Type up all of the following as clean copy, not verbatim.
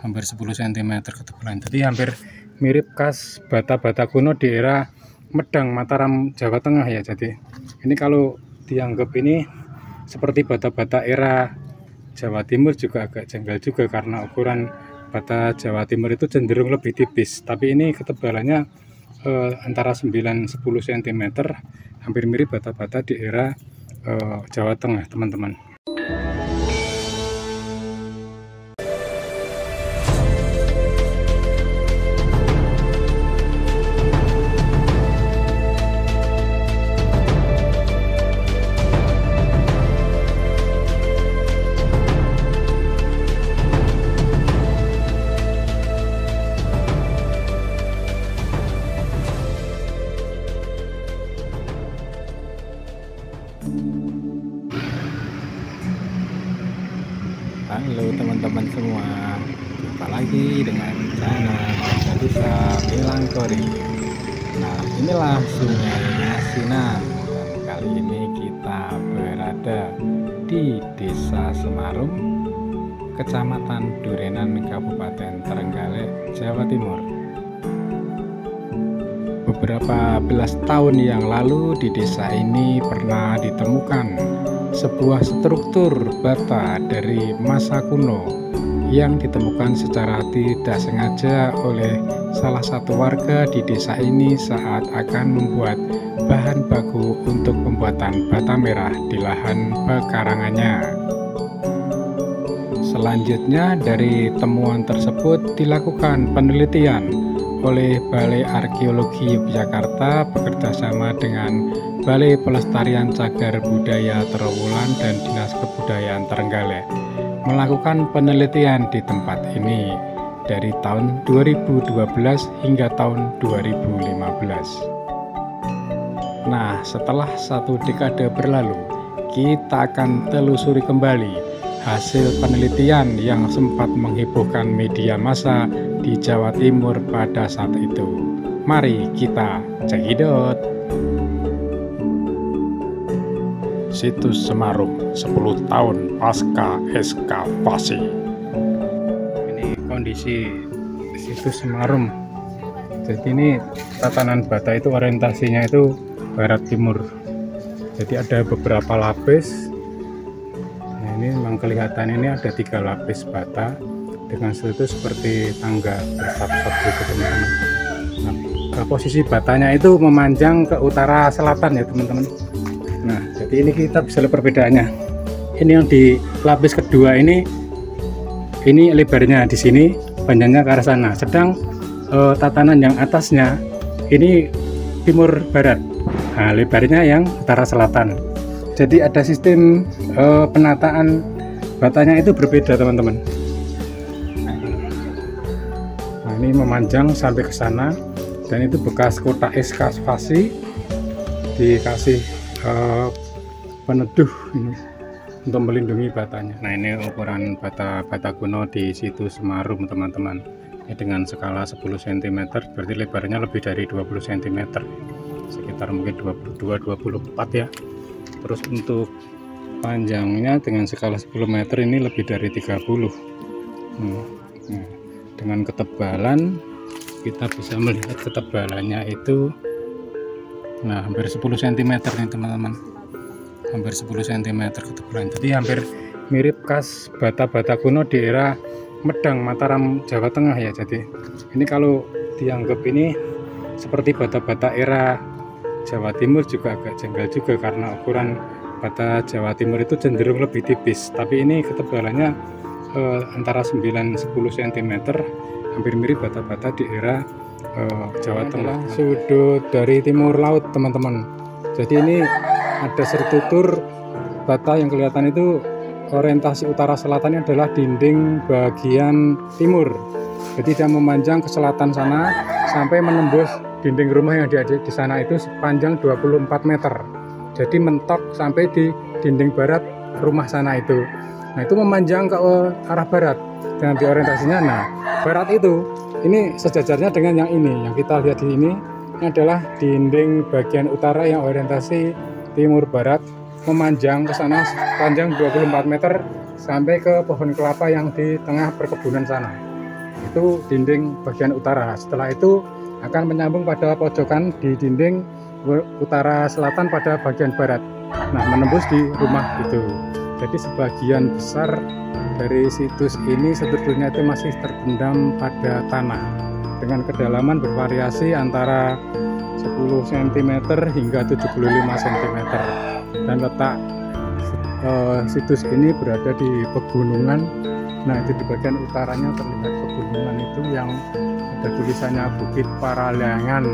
hampir 10 cm ketebalan. Jadi hampir mirip khas bata-bata kuno di era Medang, Mataram, Jawa Tengah ya. Jadi ini kalau dianggap ini seperti bata-bata era Jawa Timur juga agak janggal juga, karena ukuran bata Jawa Timur itu cenderung lebih tipis, tapi ini ketebalannya antara 9-10 cm, hampir mirip bata-bata di era Jawa Tengah, teman-teman. Halo teman-teman semua, jumpa lagi dengan channel Desa Milangkori. Nah, inilah Sungai Asinan, dan kali ini kita berada di Desa Semarum, Kecamatan Durenan, Kabupaten Trenggalek, Jawa Timur. Beberapa belas tahun yang lalu di desa ini pernah ditemukan sebuah struktur bata dari masa kuno yang ditemukan secara tidak sengaja oleh salah satu warga di desa ini saat akan membuat bahan baku untuk pembuatan bata merah di lahan pekarangannya. Selanjutnya dari temuan tersebut dilakukan penelitian oleh Balai Arkeologi Yogyakarta bekerjasama dengan Balai Pelestarian Cagar Budaya Trowulan dan Dinas Kebudayaan Trenggalek melakukan penelitian di tempat ini dari tahun 2012 hingga tahun 2015. Nah, setelah satu dekade berlalu, kita akan telusuri kembali hasil penelitian yang sempat menghebohkan media massa di Jawa Timur pada saat itu. Mari kita cekidot. Situs Semarum 10 tahun pasca ekskavasi. Ini kondisi situs Semarum. Jadi ini tatanan bata itu orientasinya itu barat timur. Jadi ada beberapa lapis. Nah, ini memang kelihatan ini ada 3 lapis bata dengan struktur seperti tangga bersat-sat gitu, teman-teman. Nah, posisi batanya itu memanjang ke utara selatan ya, teman-teman. Nah, jadi ini kita bisa lihat perbedaannya. Ini yang di lapis kedua ini lebarnya di sini, panjangnya ke arah sana. Sedang tatanan yang atasnya ini timur barat. Nah, lebarnya yang utara selatan. Jadi ada sistem penataan batanya itu berbeda, teman-teman. Nah, ini memanjang sampai ke sana, dan itu bekas kotak ekskavasi dikasih peneduh ini untuk melindungi batanya. Nah, ini ukuran bata kuno di situs Semarum, teman-teman. Ini dengan skala 10 cm, berarti lebarnya lebih dari 20 cm, sekitar mungkin 22-24 ya. Terus untuk panjangnya dengan skala 10 meter ini lebih dari 30. Dengan ketebalan kita bisa melihat ketebalannya itu hampir 10 cm nih, teman-teman. Hampir 10 cm ketebalan. Jadi hampir mirip khas bata-bata kuno di era Medang, Mataram, Jawa Tengah ya. Jadi ini kalau dianggap ini seperti bata-bata era Jawa Timur juga agak janggal juga, karena ukuran bata Jawa Timur itu cenderung lebih tipis, tapi ini ketebalannya antara 9-10 cm, hampir mirip bata-bata di era Jawa Tengah. Sudut dari timur laut, teman-teman. Jadi ini ada struktur bata yang kelihatan itu orientasi utara selatannya adalah dinding bagian timur. Jadi dia memanjang ke selatan sana sampai menembus dinding rumah yang ada di sana itu sepanjang 24 meter. Jadi mentok sampai di dinding barat rumah sana itu. Nah, itu memanjang ke arah barat dengan orientasinya. Nah, barat itu ini sejajarnya dengan yang ini, yang kita lihat di ini adalah dinding bagian utara yang orientasi timur barat, memanjang ke sana panjang 24 meter sampai ke pohon kelapa yang di tengah perkebunan sana. itu dinding bagian utara. Setelah itu akan menyambung pada pojokan di dinding utara selatan pada bagian barat. Nah, menembus di rumah itu. Jadi sebagian besar dari situs ini strukturnya itu masih terpendam pada tanah dengan kedalaman bervariasi antara 10 cm hingga 75 cm. Dan letak situs ini berada di pegunungan. Nah, itu di bagian utaranya terlihat pegunungan itu yang ada tulisannya Bukit Paralangan.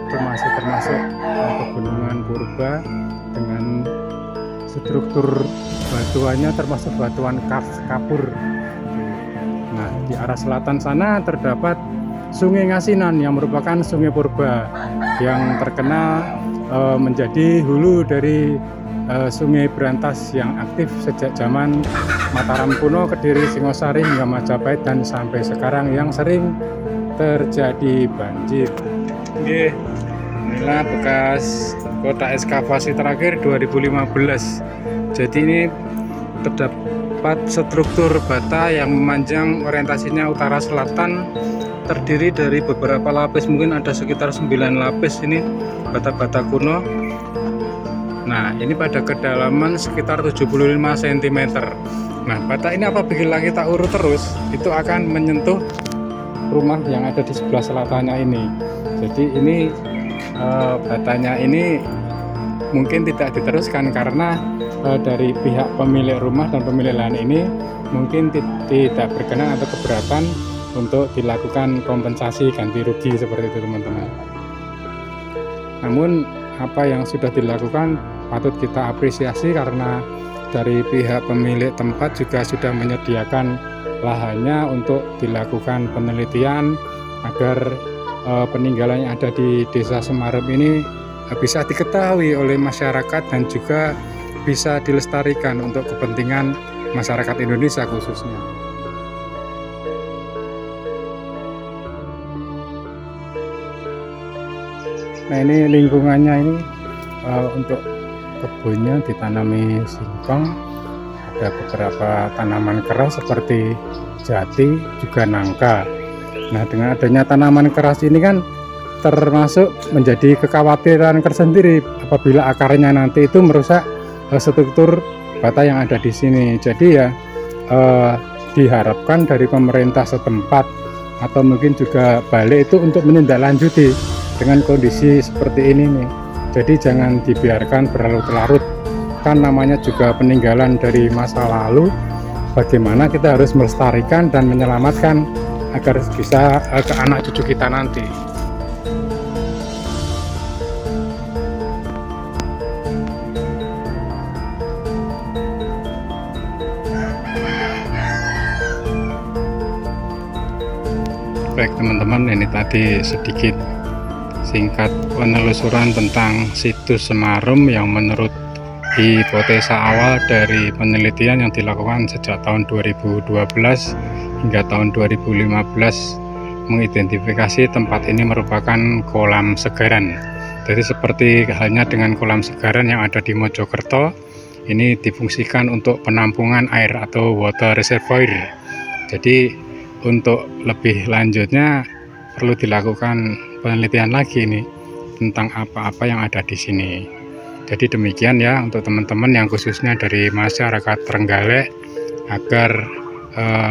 Itu masih termasuk pegunungan purba dengan struktur batuannya termasuk batuan kapur. Nah, di arah selatan sana terdapat Sungai Ngasinan yang merupakan sungai purba yang terkenal menjadi hulu dari Sungai Berantas yang aktif sejak zaman Mataram kuno, Kediri, Singosari hingga Majapahit dan sampai sekarang yang sering terjadi banjir. Oke, inilah bekas kotak ekskavasi terakhir 2015. Jadi ini terdapat struktur bata yang memanjang orientasinya utara selatan, terdiri dari beberapa lapis, mungkin ada sekitar 9 lapis ini bata-bata kuno. Nah, ini pada kedalaman sekitar 75 cm. Nah, bata ini apabila kita urut terus, itu akan menyentuh rumah yang ada di sebelah selatannya ini. Jadi ini batanya ini mungkin tidak diteruskan karena dari pihak pemilik rumah dan pemilik lahan ini mungkin tidak berkenan atau keberatan untuk dilakukan kompensasi ganti rugi seperti itu, teman-teman. Namun apa yang sudah dilakukan patut kita apresiasi karena dari pihak pemilik tempat juga sudah menyediakan lahannya untuk dilakukan penelitian agar peninggalan yang ada di Desa Semarem ini bisa diketahui oleh masyarakat dan juga bisa dilestarikan untuk kepentingan masyarakat Indonesia khususnya. Nah, ini lingkungannya ini untuk kebunnya ditanami singkong, ada beberapa tanaman keras seperti jati, juga nangka. Nah, dengan adanya tanaman keras ini kan termasuk menjadi kekhawatiran tersendiri apabila akarnya nanti itu merusak struktur bata yang ada di sini. Jadi ya diharapkan dari pemerintah setempat atau mungkin juga balik itu untuk menindaklanjuti dengan kondisi seperti ini nih. Jadi jangan dibiarkan berlarut-larut, kan namanya juga peninggalan dari masa lalu. Bagaimana kita harus melestarikan dan menyelamatkan agar bisa ke anak cucu kita nanti. Baik teman-teman, ini tadi sedikit singkat penelusuran tentang situs Semarem yang menurut hipotesa awal dari penelitian yang dilakukan sejak tahun 2012 hingga tahun 2015 mengidentifikasi tempat ini merupakan kolam segaran. Jadi seperti halnya dengan kolam segaran yang ada di Mojokerto, ini difungsikan untuk penampungan air atau water reservoir. Jadi untuk lebih lanjutnya perlu dilakukan penelitian lagi nih tentang apa-apa yang ada di sini. Jadi demikian ya untuk teman-teman yang khususnya dari masyarakat Trenggalek agar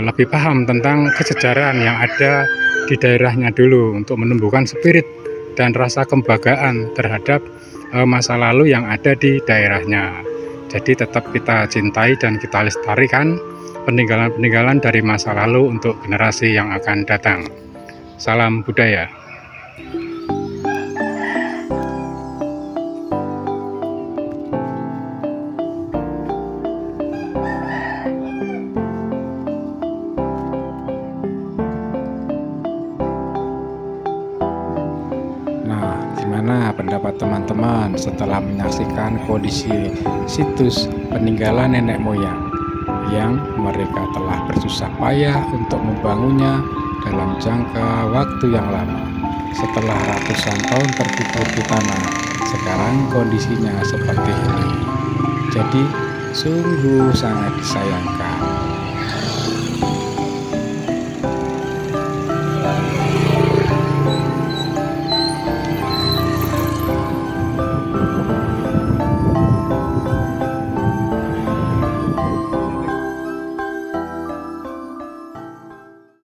lebih paham tentang kesejaraan yang ada di daerahnya dulu untuk menumbuhkan spirit dan rasa kebanggaan terhadap masa lalu yang ada di daerahnya. Jadi tetap kita cintai dan kita lestarikan peninggalan-peninggalan dari masa lalu untuk generasi yang akan datang. Salam budaya. Nah, gimana pendapat teman-teman setelah menyaksikan kondisi situs peninggalan nenek moyang yang mereka telah bersusah payah untuk membangunnya dalam jangka waktu yang lama. Setelah ratusan tahun terkubur di tanah, sekarang kondisinya seperti ini. Jadi sungguh sangat disayangkan.